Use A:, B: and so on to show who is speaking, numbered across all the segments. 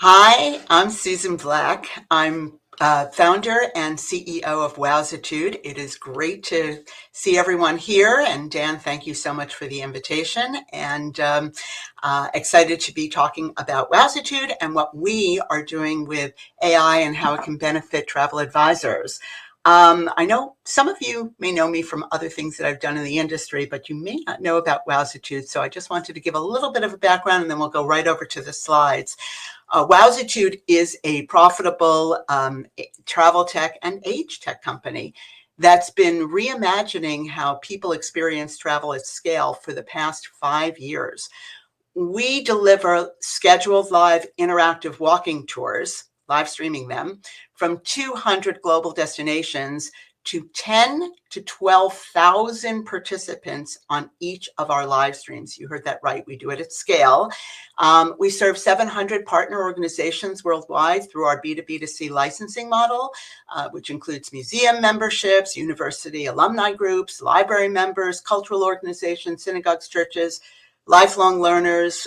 A: Hi, I'm Susan Black. I'm founder and CEO of Wowzitude. It is great to see everyone here. And Dan, thank you so much for the invitation. And excited to be talking about Wowzitude and what we are doing with AI and how it can benefit travel advisors. I know some of you may know me from other things that I've done in the industry, but you may not know about Wowzitude. So I just wanted to give a little bit of a background and then we'll go right over to the slides. Wowzitude is a profitable travel tech and age tech company that's been reimagining how people experience travel at scale for the past 5 years. We deliver scheduled live interactive walking tours, live streaming them, from 200 global destinations to 10 to 12,000 participants on each of our live streams. You heard that right. We do it at scale. We serve 700 partner organizations worldwide through our B2B2C licensing model, which includes museum memberships, university alumni groups, library members, cultural organizations, synagogues, churches, lifelong learners,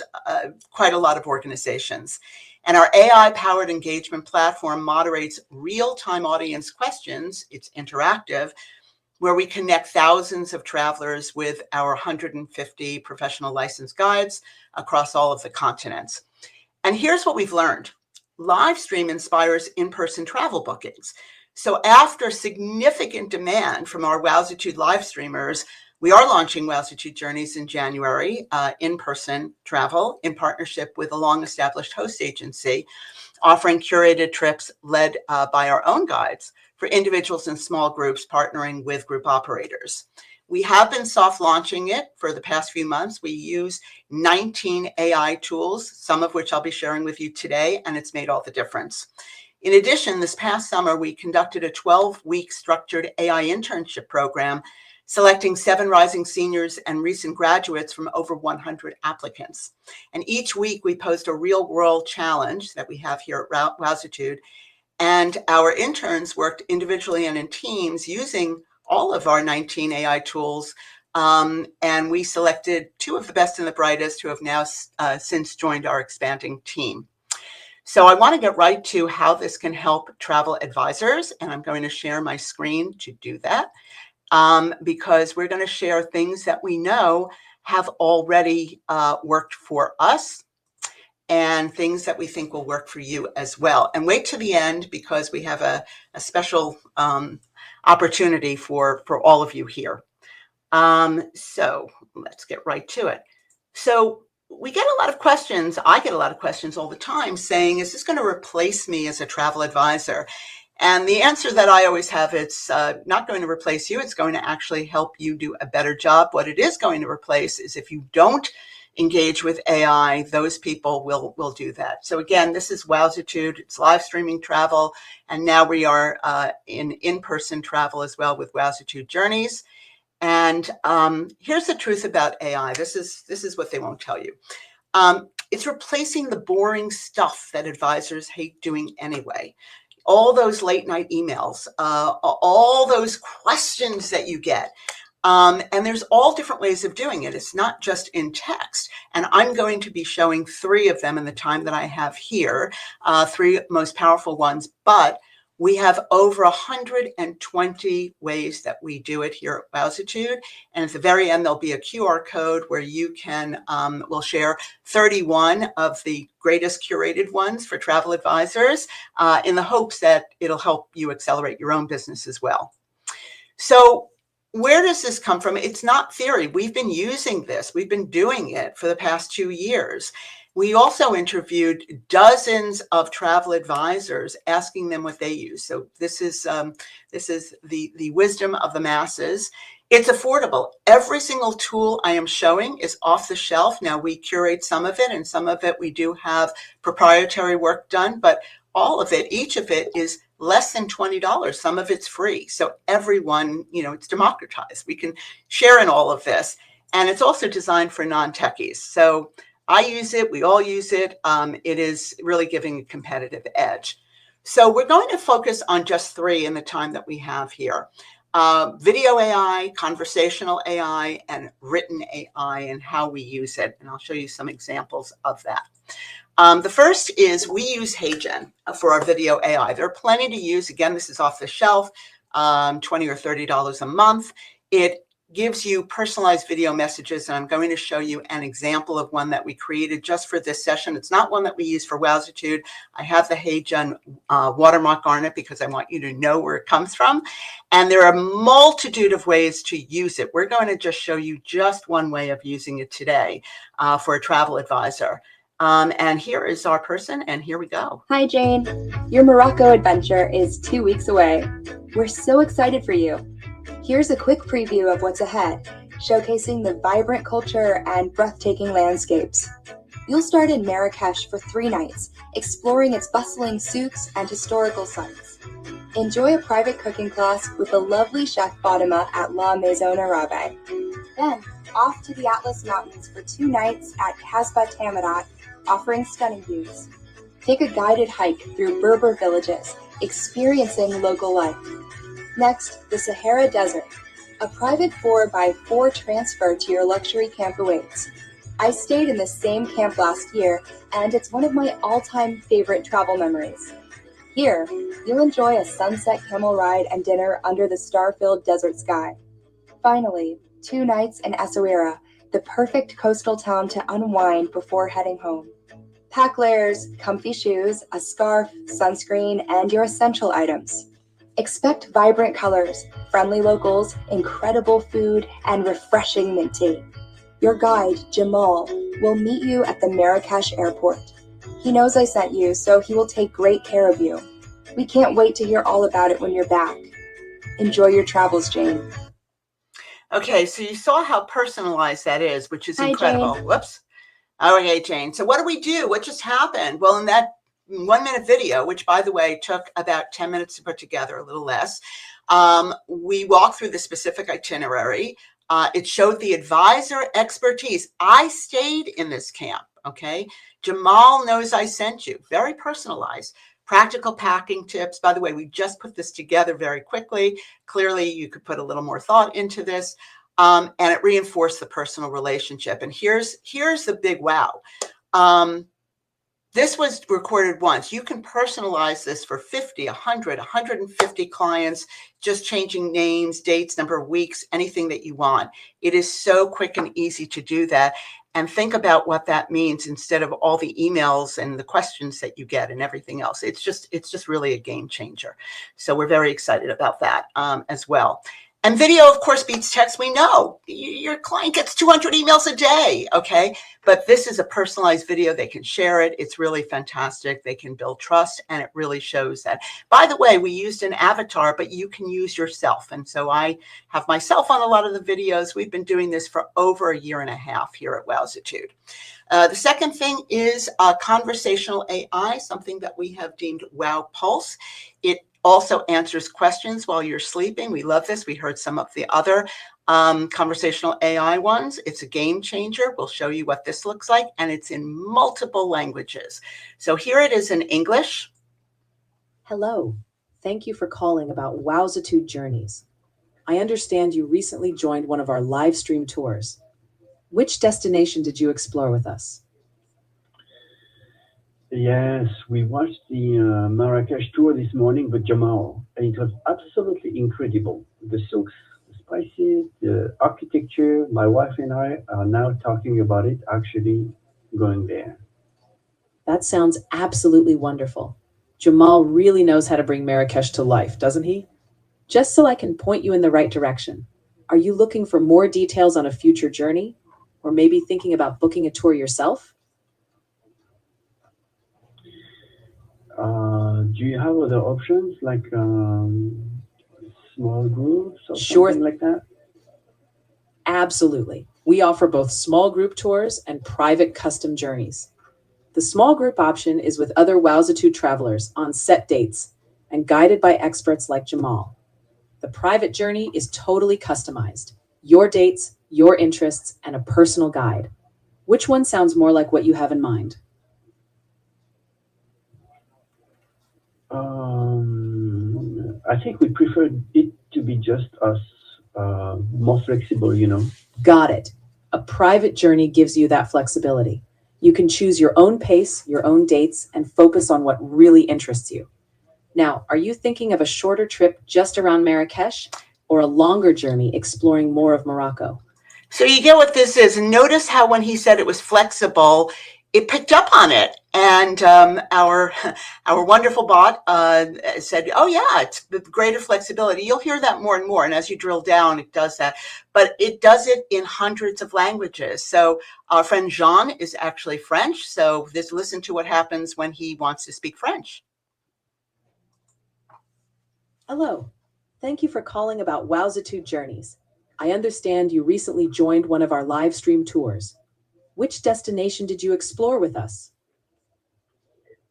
A: quite a lot of organizations. And our AI-powered engagement platform moderates real-time audience questions. It's interactive, where we connect thousands of travelers with our 150 professional licensed guides across all of the continents. And here's what we've learned. Live stream inspires in-person travel bookings. So after significant demand from our Wowzitude live streamers, we are launching Wowzitude Journeys in January, in-person travel in partnership with a long-established host agency, offering curated trips led by our own guides for individuals and small groups partnering with group operators. We have been soft launching it for the past few months. We use 19 AI tools, some of which I'll be sharing with you today, and it's made all the difference. In addition, this past summer, we conducted a 12-week structured AI internship program, selecting 7 rising seniors and recent graduates from over 100 applicants. And each week we post a real world challenge that we have here at Wowzitude. And our interns worked individually and in teams using all of our 19 AI tools. And we selected 2 of the best and the brightest who have now since joined our expanding team. So I want to get right to how this can help travel advisors. And I'm going to share my screen to do that. Because we're going to share things that we know have already worked for us and things that we think will work for you as well. And wait to the end because we have a special opportunity for all of you here. So let's get right to it. So we get a lot of questions. I get a lot of questions all the time saying, is this going to replace me as a travel advisor? And the answer that I always have, it's not going to replace you. It's going to actually help you do a better job. What it is going to replace is if you don't engage with AI, those people will do that. So again, this is Wowzitude. It's live streaming travel. And now we are in-person travel as well with Wowzitude Journeys. And here's the truth about AI. This is what they won't tell you. It's replacing the boring stuff that advisors hate doing anyway. All those late night emails, all those questions that you get. And there's all different ways of doing it. It's not just in text. And I'm going to be showing 3 of them in the time that I have here, 3 most powerful ones. But we have over 120 ways that we do it here at Wowzitude. And at the very end, there'll be a QR code where you can, we'll share 31 of the greatest curated ones for travel advisors in the hopes that it'll help you accelerate your own business as well. So where does this come from? It's not theory. We've been using this. We've been doing it for the past 2 years. We also interviewed dozens of travel advisors, asking them what they use. So this is the wisdom of the masses. It's affordable. Every single tool I am showing is off the shelf. Now we curate some of it, and some of it we do have proprietary work done, but all of it, each of it is less than $20. Some of it's free. So everyone, it's democratized. We can share in all of this. And it's also designed for non-techies. So I use it. We all use it. It is really giving a competitive edge. So we're going to focus on just 3 in the time that we have here. Video AI, conversational AI, and written AI and how we use it. And I'll show you some examples of that. The first is we use HeyGen for our video AI. There are plenty to use. Again, this is off the shelf, $20 or $30 a month. It gives you personalized video messages, and I'm going to show you an example of one that we created just for this session. It's not one that we use for Wowzitude. I have the HeyGen watermark on it because I want you to know where it comes from. And there are a multitude of ways to use it. We're going to just show you just one way of using it today for a travel advisor. And here is our person, and here we go.
B: Hi, Jane. Your Morocco adventure is 2 weeks away. We're so excited for you. Here's a quick preview of what's ahead, showcasing the vibrant culture and breathtaking landscapes. You'll start in Marrakesh for 3 nights, exploring its bustling souks and historical sites. Enjoy a private cooking class with the lovely chef Fatima at La Maison Arabe. Then, off to the Atlas Mountains for 2 nights at Kasbah Tamarat, offering stunning views. Take a guided hike through Berber villages, experiencing local life. Next, the Sahara Desert. A private 4x4 transfer to your luxury camp awaits. I stayed in the same camp last year, and it's one of my all-time favorite travel memories. Here, you'll enjoy a sunset camel ride and dinner under the star-filled desert sky. Finally, 2 nights in Essaouira, the perfect coastal town to unwind before heading home. Pack layers, comfy shoes, a scarf, sunscreen, and your essential items. Expect vibrant colors, friendly locals, incredible food, and refreshing mint tea. Your guide, Jamal, will meet you at the Marrakesh airport. He knows I sent you, so he will take great care of you. We can't wait to hear all about it when you're back. Enjoy your travels, Jane.
A: Okay, so you saw how personalized that is, which is
B: Hi,
A: incredible.
B: Jane.
A: Whoops. Okay, Jane. So what do we do? What just happened? Well, in that 1-minute video, which by the way took about 10 minutes to put together, a little less, we walked through the specific itinerary. It showed the advisor expertise. I stayed in this camp, okay? Jamal knows I sent you. Very personalized. Practical packing tips. By the way, we just put this together very quickly. Clearly, you could put a little more thought into this. And it reinforced the personal relationship. And here's the big wow. This was recorded once. You can personalize this for 50, 100, 150 clients, just changing names, dates, number of weeks, anything that you want. It is so quick and easy to do that. And think about what that means instead of all the emails and the questions that you get and everything else. It's just really a game changer. So we're very excited about that as well. And video, of course, beats text. We know your client gets 200 emails a day, okay? But this is a personalized video. They can share it. It's really fantastic. They can build trust, and it really shows that. By the way, we used an avatar, but you can use yourself. And so I have myself on a lot of the videos. We've been doing this for over 1.5 years here at Wowzitude. The second thing is conversational AI, something that we have deemed Wow Pulse. It also answers questions while you're sleeping. We love this. We heard some of the other conversational AI ones. It's a game changer. We'll show you what this looks like, and it's in multiple languages. So here it is in English.
C: Hello. Thank you for calling about Wowzitude Journeys. I understand you recently joined one of our live stream tours. Which destination did you explore with us?
D: Yes, we watched the Marrakesh tour this morning with Jamal, and it was absolutely incredible. The souks, the spices, the architecture. My wife and I are now talking about it, actually going there.
C: That sounds absolutely wonderful. Jamal really knows how to bring Marrakesh to life, doesn't he? Just so I can point you in the right direction, are you looking for more details on a future journey? Or maybe thinking about booking a tour yourself?
D: Do you have other options like small groups or
C: Sure.
D: something like that?
C: Absolutely. We offer both small group tours and private custom journeys. The small group option is with other Wowzitude travelers on set dates and guided by experts like Jamal. The private journey is totally customized. Your dates, your interests, and a personal guide. Which one sounds more like what you have in mind?
D: I think we prefer it to be just us, more flexible, you know.
C: Got it. A private journey gives you that flexibility. You can choose your own pace, your own dates, and focus on what really interests you. Now, are you thinking of a shorter trip just around Marrakesh or a longer journey exploring more of Morocco?
A: So you get what this is. And notice how when he said it was flexible, it picked up on it. And our wonderful bot said, oh, yeah, it's the greater flexibility. You'll hear that more and more. And as you drill down, it does that. But it does it in hundreds of languages. So our friend Jean is actually French. So listen to what happens when he wants to speak French.
C: Hello. Thank you for calling about Wowzitude Journeys. I understand you recently joined one of our live stream tours. Which destination did you explore with us?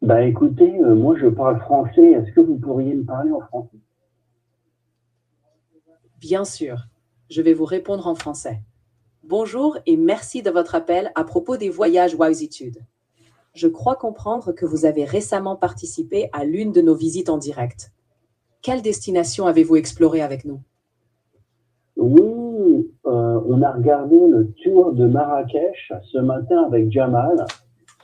D: Bah écoutez, moi je parle français. Est-ce que vous pourriez me parler en français?
C: Bien sûr. Je vais vous répondre en français. Bonjour et merci de votre appel à propos des voyages Wowzitude. Je crois comprendre que vous avez récemment participé à l'une de nos visites en direct. Quelle destination avez-vous exploré avec nous?
D: Oui, on a regardé le tour de Marrakech ce matin avec Jamal.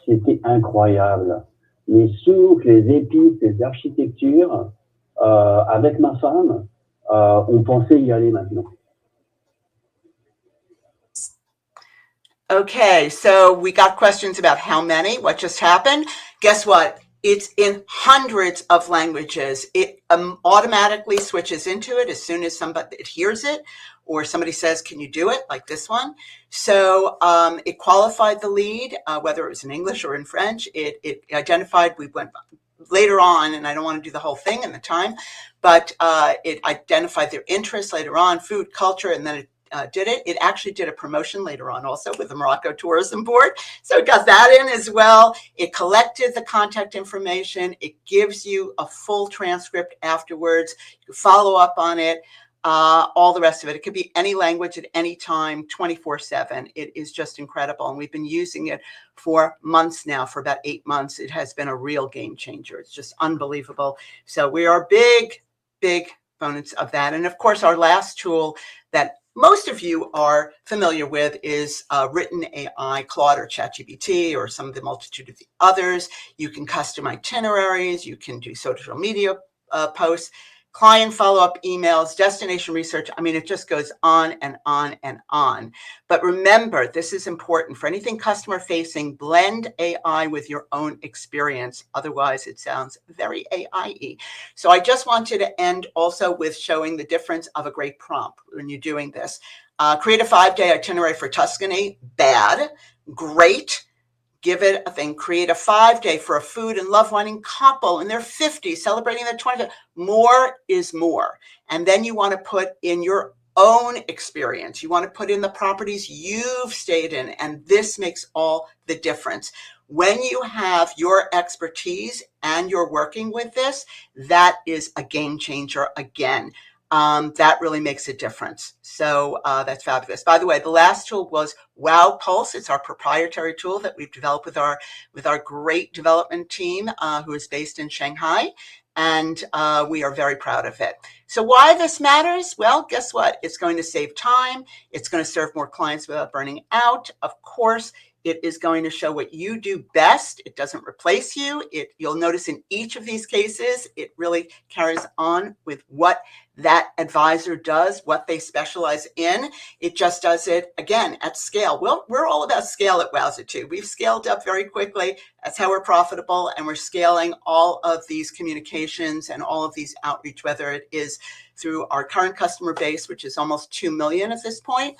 D: C'était incroyable. Les souks, les épices, les architectures. Avec ma femme, on pensait y aller maintenant.
A: Okay, so we got questions about how many, what just happened. Guess what? It's in hundreds of languages. It automatically switches into it as soon as somebody hears it or somebody says, can you do it, like this one? So it qualified the lead, whether it was in English or in French. It identified, we went later on, and I don't want to do the whole thing in the time, but it identified their interests later on, food, culture, and then it did it. It actually did a promotion later on also with the Morocco Tourism Board. So it got that in as well. It collected the contact information. It gives you a full transcript afterwards. You follow up on it, all the rest of it. It could be any language at any time, 24/7. It is just incredible. And we've been using it for months now, for about 8 months. It has been a real game changer. It's just unbelievable. So we are big proponents of that. And of course, our last tool that most of you are familiar with is written AI, Claude or ChatGPT, or some of the multitude of the others. You can custom itineraries. You can do social media posts, client follow-up emails, destination research. I mean, it just goes on and on and on. But remember, this is important. For anything customer-facing, blend AI with your own experience. Otherwise, it sounds very AI-y. So I just wanted to end also with showing the difference of a great prompt when you're doing this. Create a 5-day itinerary for Tuscany. Bad. Great. Give it a thing. Create a 5-day for a food and love whining couple in their 50s, celebrating their 20th. More is more. And then you want to put in your own experience. You want to put in the properties you've stayed in. And this makes all the difference. When you have your expertise and you're working with this, that is a game changer again. That really makes a difference. So that's fabulous. By the way, the last tool was Wow Pulse. It's our proprietary tool that we've developed with our great development team who is based in Shanghai. And we are very proud of it. So why this matters? Well, guess what? It's going to save time. It's going to serve more clients without burning out. Of course, it is going to show what you do best. It doesn't replace you. You'll notice in each of these cases, it really carries on with what that advisor does, what they specialize in. It just does it, again, at scale. Well, we're all about scale at Wowzitude. We've scaled up very quickly. That's how we're profitable. And we're scaling all of these communications and all of these outreach, whether it is through our current customer base, which is almost 2 million at this point.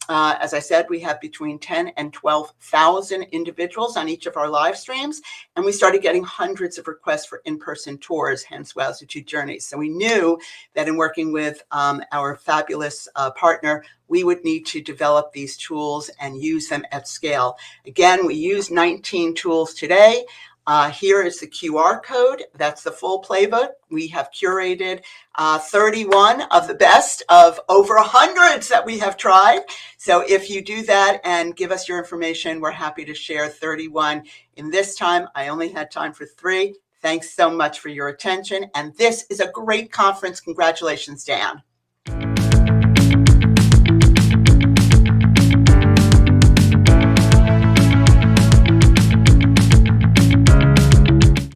A: As I said, we have between 10 and 12,000 individuals on each of our live streams, and we started getting hundreds of requests for in-person tours, hence Wowzitude Journeys. So we knew that in working with our fabulous partner, we would need to develop these tools and use them at scale. Again, we use 19 tools today. Here is the QR code. That's the full playbook. We have curated 31 of the best of over hundreds that we have tried. So if you do that and give us your information, we're happy to share 31. In this time, I only had time for 3. Thanks so much for your attention. And this is a great conference. Congratulations, Dan.